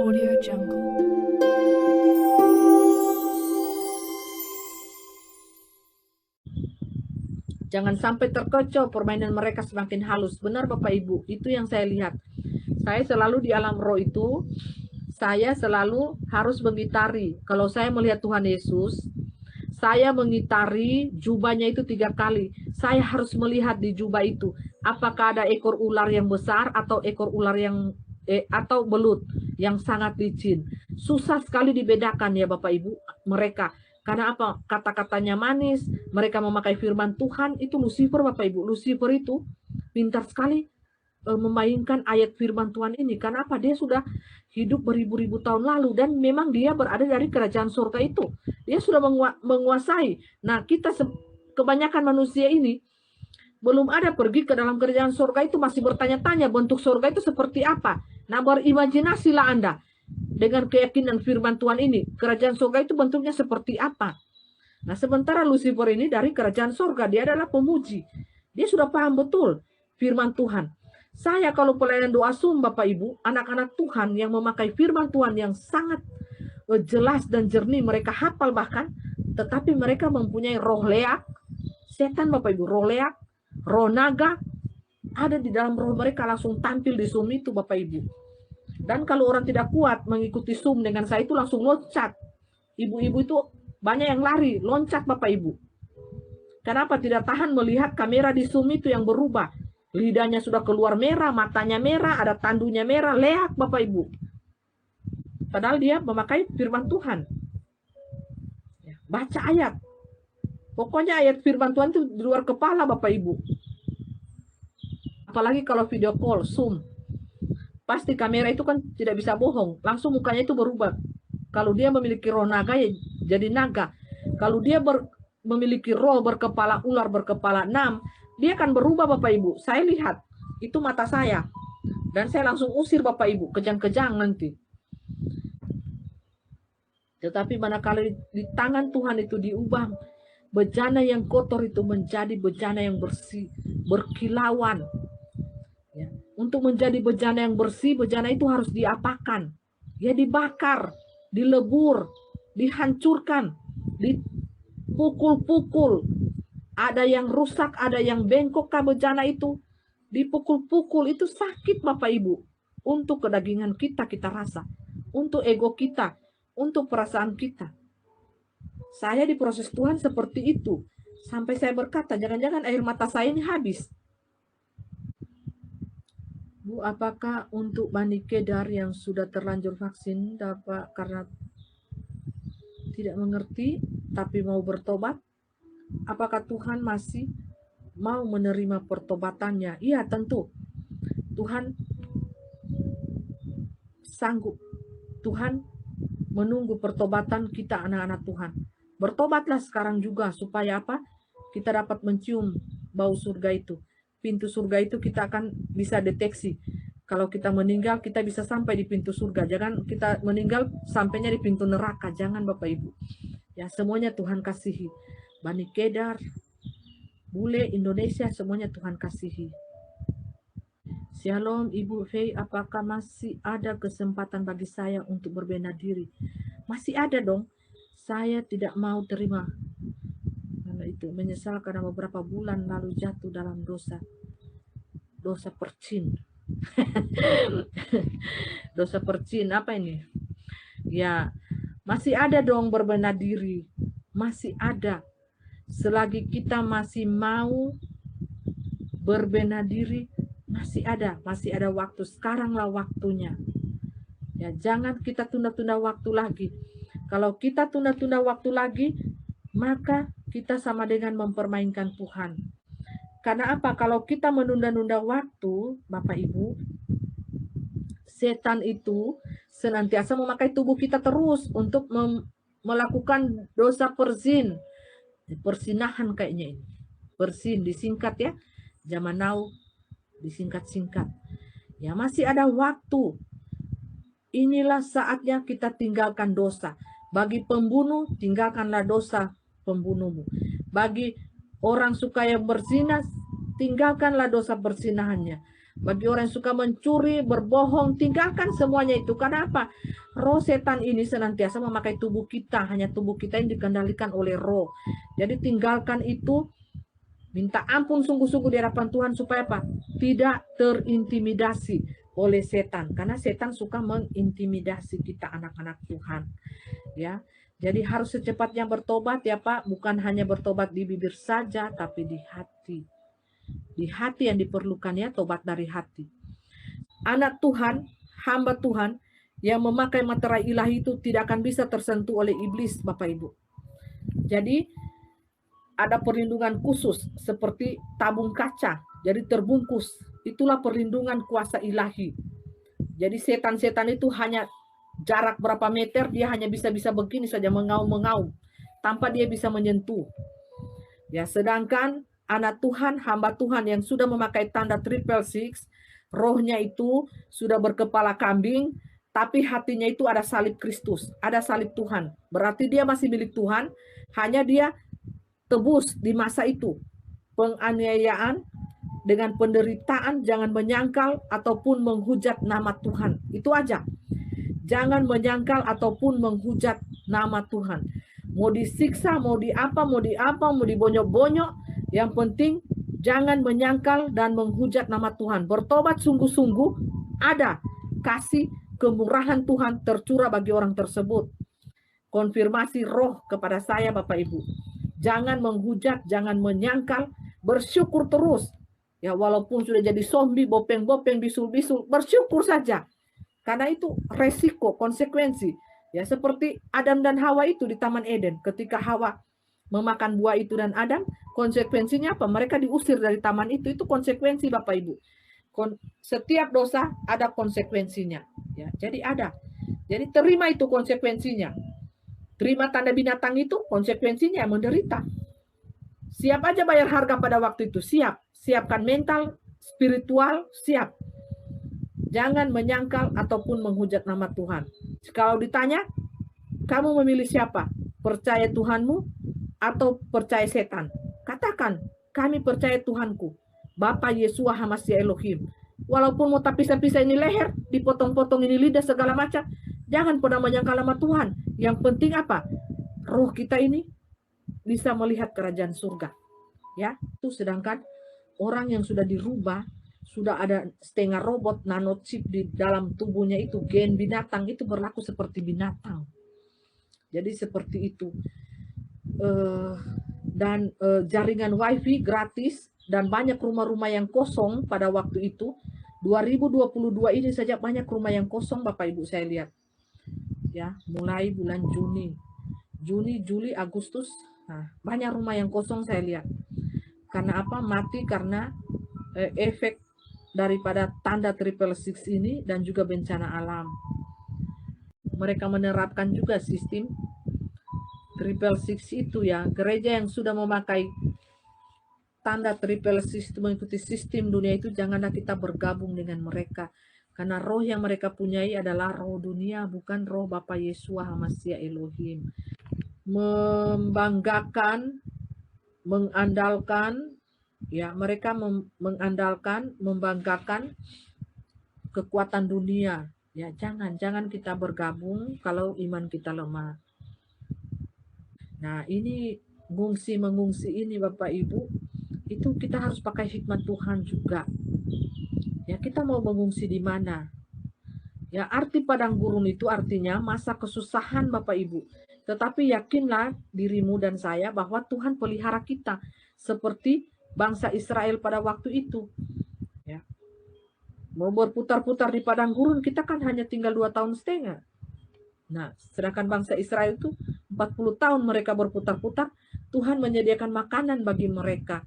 Audio Jungle. Jangan sampai terkecoh, permainan mereka semakin halus. Benar Bapak Ibu, itu yang saya lihat. Saya selalu di alam roh itu, saya selalu harus mengitari. Kalau saya melihat Tuhan Yesus, saya mengitari jubahnya itu 3 kali. Saya harus melihat di jubah itu, apakah ada ekor ular yang besar atau ekor ular yang atau belut yang sangat licin. Susah sekali dibedakan ya Bapak Ibu mereka. Karena apa? Kata-katanya manis, mereka memakai firman Tuhan, itu Lucifer Bapak Ibu. Lucifer itu pintar sekali memainkan ayat firman Tuhan ini. Karena apa? Dia sudah hidup beribu-ribu tahun lalu dan memang dia berada dari kerajaan surga itu. Dia sudah menguasai. Nah, kita kebanyakan manusia ini belum ada pergi ke dalam kerajaan surga itu, masih bertanya-tanya bentuk surga itu seperti apa. Nah, berimajinasilah Anda dengan keyakinan firman Tuhan ini, kerajaan surga itu bentuknya seperti apa. Nah, sementara Lucifer ini dari kerajaan surga, dia adalah pemuji. Dia sudah paham betul firman Tuhan. Saya kalau pelayanan doa Bapak Ibu, anak-anak Tuhan yang memakai firman Tuhan yang sangat jelas dan jernih, mereka hafal bahkan, tetapi mereka mempunyai roh leak, setan Bapak Ibu, roh leak, roh naga, ada di dalam roh mereka langsung tampil di Zoom itu Bapak Ibu. Dan kalau orang tidak kuat mengikuti Zoom dengan saya itu langsung loncat. Ibu-ibu itu banyak yang lari, loncat Bapak Ibu. Kenapa? Tidak tahan melihat kamera di Zoom itu yang berubah. Lidahnya sudah keluar merah, matanya merah, ada tandunya merah, leak Bapak Ibu. Padahal dia memakai firman Tuhan. Baca ayat. Pokoknya ayat firman Tuhan itu di luar kepala Bapak Ibu. Apalagi kalau video call, Zoom. Pasti kamera itu kan tidak bisa bohong. Langsung mukanya itu berubah. Kalau dia memiliki roh naga, ya jadi naga. Kalau dia memiliki roh berkepala ular, berkepala 6, dia akan berubah Bapak Ibu. Saya lihat, itu mata saya. Dan saya langsung usir Bapak Ibu, kejang-kejang nanti. Tetapi manakala di tangan Tuhan itu diubah, bejana yang kotor itu menjadi bejana yang bersih, berkilauan. Ya. Untuk menjadi bejana yang bersih, bejana itu harus diapakan? Ya dibakar, dilebur, dihancurkan, dipukul-pukul. Ada yang rusak, ada yang bengkok kah bejana itu? Dipukul-pukul itu sakit Bapak Ibu. Untuk kedagingan kita, kita rasa. Untuk ego kita, untuk perasaan kita. Saya diproses Tuhan seperti itu. Sampai saya berkata, jangan-jangan air mata saya ini habis. Bu, apakah untuk Bani Kedar yang sudah terlanjur vaksin dapat karena tidak mengerti tapi mau bertobat? Apakah Tuhan masih mau menerima pertobatannya? Iya, tentu. Tuhan sanggup. Tuhan menunggu pertobatan kita anak-anak Tuhan. Bertobatlah sekarang juga supaya apa? Kita dapat mencium bau surga itu. Pintu surga itu kita akan bisa deteksi. Kalau kita meninggal, kita bisa sampai di pintu surga. Jangan kita meninggal sampainya di pintu neraka. Jangan Bapak Ibu. Ya, semuanya Tuhan kasihi. Bani Kedar, bule, Indonesia, semuanya Tuhan kasihi. Shalom Ibu Fei, apakah masih ada kesempatan bagi saya untuk berbenah diri? Masih ada dong. Saya tidak mau terima. Itu menyesal karena beberapa bulan lalu jatuh dalam dosa percin. Dosa percin apa ini? Ya, masih ada dong berbenah diri. Masih ada. Selagi kita masih mau berbenah diri, masih ada waktu. Sekaranglah waktunya. Ya, jangan kita tunda-tunda waktu lagi. Kalau kita tunda-tunda waktu lagi, maka kita sama dengan mempermainkan Tuhan. Karena apa? Kalau kita menunda-nunda waktu, Bapak Ibu, setan itu senantiasa memakai tubuh kita terus untuk melakukan dosa persinahan kayaknya ini. Persin disingkat ya. Zaman now disingkat-singkat. Ya, masih ada waktu. Inilah saatnya kita tinggalkan dosa. Bagi pembunuh, tinggalkanlah dosa pembunuhmu. Bagi orang suka yang berzina, tinggalkanlah dosa berzinahannya. Bagi orang yang suka mencuri, berbohong, tinggalkan semuanya itu. Kenapa? Roh setan ini senantiasa memakai tubuh kita. Hanya tubuh kita yang dikendalikan oleh roh. Jadi tinggalkan itu. Minta ampun sungguh-sungguh di hadapan Tuhan supaya apa? Tidak terintimidasi oleh setan. Karena setan suka mengintimidasi kita anak-anak Tuhan. Ya, jadi harus secepatnya bertobat ya Pak. Bukan hanya bertobat di bibir saja, tapi di hati. Di hati yang diperlukan ya, tobat dari hati. Anak Tuhan, hamba Tuhan, yang memakai materai ilahi itu tidak akan bisa tersentuh oleh iblis, Bapak Ibu. Jadi, ada perlindungan khusus seperti tabung kaca, jadi terbungkus. Itulah perlindungan kuasa ilahi. Jadi setan-setan itu hanya jarak berapa meter, dia hanya bisa begini saja, mengaum-mengaum, tanpa dia bisa menyentuh. Ya, sedangkan anak Tuhan, hamba Tuhan yang sudah memakai tanda 666, rohnya itu sudah berkepala kambing, tapi hatinya itu ada salib Kristus, ada salib Tuhan. Berarti dia masih milik Tuhan, hanya dia tebus di masa itu. Penganiayaan dengan penderitaan, jangan menyangkal ataupun menghujat nama Tuhan. Itu aja. Jangan menyangkal ataupun menghujat nama Tuhan. Mau disiksa, mau diapa, mau dibonyok-bonyok, yang penting jangan menyangkal dan menghujat nama Tuhan. Bertobat sungguh-sungguh, ada kasih kemurahan Tuhan tercurah bagi orang tersebut. Konfirmasi roh kepada saya Bapak Ibu. Jangan menghujat, jangan menyangkal, bersyukur terus. Ya walaupun sudah jadi zombie, bopeng-bopeng, bisul-bisul, bersyukur saja. Karena itu resiko, konsekuensi. Ya seperti Adam dan Hawa itu di Taman Eden. Ketika Hawa memakan buah itu dan Adam, konsekuensinya apa? Mereka diusir dari taman itu konsekuensi Bapak Ibu. Setiap dosa ada konsekuensinya. Ya, jadi ada. Jadi terima itu konsekuensinya. Terima tanda binatang itu konsekuensinya menderita. Siap aja bayar harga pada waktu itu, siap. Siapkan mental, spiritual, siap. Jangan menyangkal ataupun menghujat nama Tuhan. Kalau ditanya, kamu memilih siapa? Percaya Tuhanmu atau percaya setan? Katakan, kami percaya Tuhanku. Bapa Yesua Hamasya Elohim. Walaupun mau pisah-pisah ini leher, dipotong-potong ini lidah, segala macam, jangan pernah menyangkal nama Tuhan. Yang penting apa? Roh kita ini bisa melihat kerajaan surga. Ya, itu sedangkan orang yang sudah dirubah, sudah ada setengah robot nanochip di dalam tubuhnya itu, gen binatang itu berlaku seperti binatang. Jadi seperti itu. Dan jaringan wifi gratis dan banyak rumah-rumah yang kosong pada waktu itu. 2022 ini saja banyak rumah yang kosong Bapak Ibu saya lihat. Ya, mulai bulan Juni, Juli, Agustus, nah, banyak rumah yang kosong saya lihat. Karena apa? Mati karena efek daripada tanda 666 ini dan juga bencana alam. Mereka menerapkan juga sistem 666 itu ya. Gereja yang sudah memakai tanda 666 itu mengikuti sistem dunia itu, janganlah kita bergabung dengan mereka. Karena roh yang mereka punyai adalah roh dunia, bukan roh Bapa Yesua Hamasya Elohim. Membanggakan, mengandalkan, ya mereka mengandalkan, membanggakan kekuatan dunia. Ya jangan kita bergabung kalau iman kita lemah. Nah ini mengungsi ini Bapak Ibu, itu kita harus pakai hikmat Tuhan juga. Ya kita mau mengungsi di mana? Ya arti padang gurun itu artinya masa kesusahan Bapak Ibu. Tetapi yakinlah dirimu dan saya bahwa Tuhan pelihara kita seperti bangsa Israel pada waktu itu. Ya. Mau berputar-putar di padang gurun, kita kan hanya tinggal 2,5 tahun. Nah, sedangkan bangsa Israel itu 40 tahun mereka berputar-putar, Tuhan menyediakan makanan bagi mereka.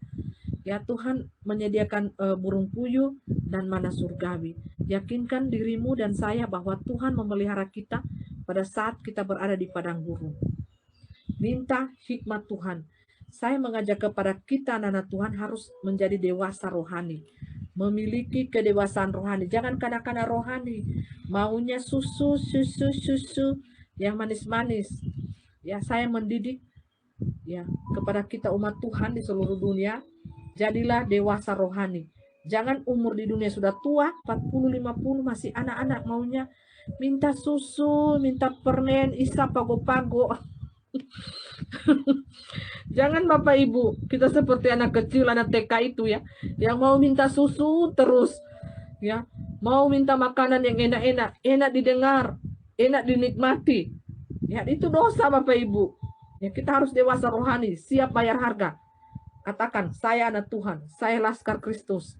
Ya Tuhan menyediakan burung puyuh dan mana surgawi. Yakinkan dirimu dan saya bahwa Tuhan memelihara kita pada saat kita berada di padang gurun. Minta hikmat Tuhan. Saya mengajak kepada kita anak-anak Tuhan harus menjadi dewasa rohani. Memiliki kedewasaan rohani. Jangan kanak-kanak rohani. Maunya susu yang manis-manis. Ya, saya mendidik ya kepada kita umat Tuhan di seluruh dunia. Jadilah dewasa rohani. Jangan umur di dunia sudah tua, 40-50 masih anak-anak maunya minta susu, minta permen, isap pago-pago. Jangan Bapak Ibu, kita seperti anak kecil, anak TK itu ya, yang mau minta susu terus, ya, mau minta makanan yang enak-enak, enak didengar, enak dinikmati. Ya, itu dosa Bapak Ibu. Ya, kita harus dewasa rohani, siap bayar harga. Katakan, saya anak Tuhan, saya Laskar Kristus,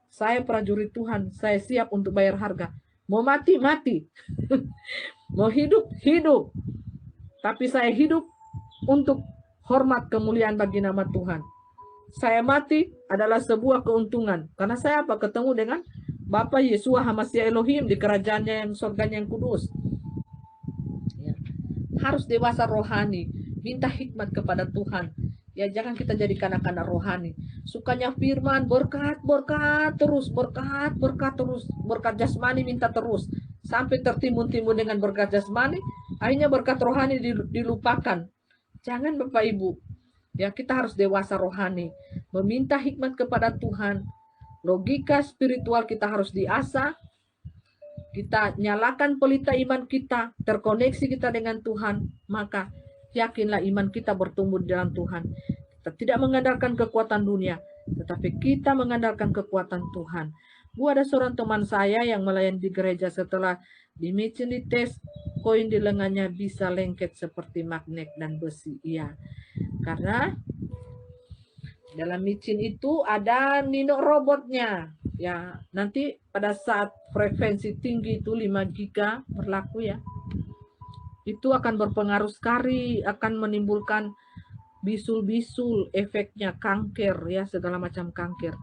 saya prajurit Tuhan, saya siap untuk bayar harga. Mau mati, mati. Mau hidup, hidup. Tapi saya hidup untuk hormat kemuliaan bagi nama Tuhan. Saya mati adalah sebuah keuntungan. Karena saya apa? Ketemu dengan Bapa Yesua Hamasya Elohim di kerajaannya yang surganya yang kudus. Ya. Harus dewasa rohani. Minta hikmat kepada Tuhan. Ya, jangan kita jadi kanak-kanak rohani. Sukanya firman, berkat, berkat terus, berkat, berkat terus, berkat jasmani minta terus. Sampai tertimbun-timbun dengan berkat jasmani, akhirnya berkat rohani dilupakan. Jangan Bapak Ibu. Ya, kita harus dewasa rohani. Meminta hikmat kepada Tuhan. Logika spiritual kita harus diasah. Kita nyalakan pelita iman kita, terkoneksi kita dengan Tuhan, maka yakinlah iman kita bertumbuh dalam Tuhan. Kita tidak mengandalkan kekuatan dunia, tetapi kita mengandalkan kekuatan Tuhan. Ada seorang teman saya yang melayani di gereja, setelah di micin dites, koin di lengannya bisa lengket seperti magnet dan besi. Iya, karena dalam micin itu ada nino robotnya. Ya, nanti pada saat frekuensi tinggi itu 5 giga berlaku ya. Itu akan berpengaruh sekali, akan menimbulkan bisul-bisul, efeknya kanker ya, segala macam kanker.